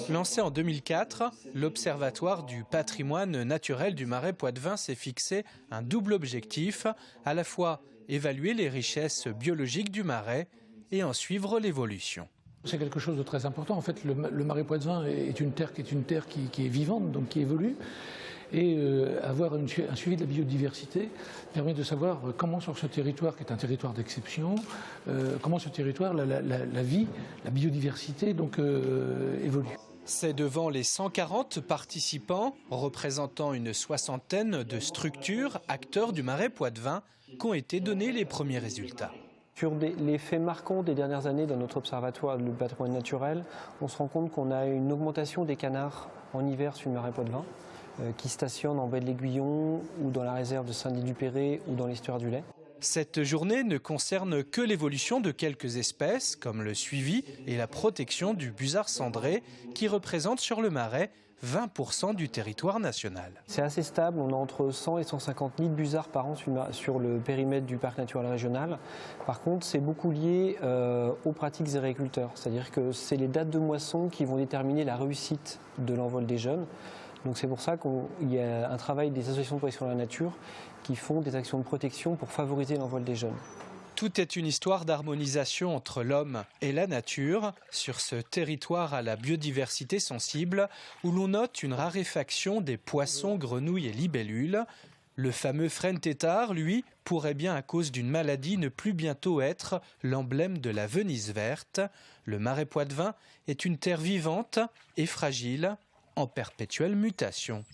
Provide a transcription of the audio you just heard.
Lancé en 2004, l'Observatoire du patrimoine naturel du Marais Poitevin s'est fixé un double objectif, à la fois évaluer les richesses biologiques du Marais et en suivre l'évolution. C'est quelque chose de très important. En fait, le Marais Poitevin est une terre qui est vivante, donc qui évolue. Et avoir un suivi de la biodiversité permet de savoir comment sur ce territoire, qui est un territoire d'exception, comment ce territoire, la vie, la biodiversité donc, évolue. C'est devant les 140 participants, représentant une soixantaine de structures, acteurs du Marais Poitevin, qu'ont été donnés les premiers résultats. Sur les faits marquants des dernières années dans notre observatoire du patrimoine naturel, on se rend compte qu'on a une augmentation des canards en hiver sur le Marais Poitevin, qui stationnent en baie de l'Aiguillon ou dans la réserve de Saint-Denis-du-Péret ou dans l'estuaire du Lay. Cette journée ne concerne que l'évolution de quelques espèces, comme le suivi et la protection du busard cendré, qui représente sur le Marais 20% du territoire national. C'est assez stable, on a entre 100 et 150 nids de busards par an sur le périmètre du parc naturel régional. Par contre, c'est beaucoup lié aux pratiques des agriculteurs, c'est-à-dire que c'est les dates de moisson qui vont déterminer la réussite de l'envol des jeunes. Donc c'est pour ça qu'il y a un travail des associations de protection de la nature qui font des actions de protection pour favoriser l'envol des jeunes. Tout est une histoire d'harmonisation entre l'homme et la nature sur ce territoire à la biodiversité sensible où l'on note une raréfaction des poissons, grenouilles et libellules. Le fameux frêne tétard, lui, pourrait bien à cause d'une maladie ne plus bientôt être l'emblème de la Venise verte. Le Marais Poitevin est une terre vivante et fragile, en perpétuelle mutation.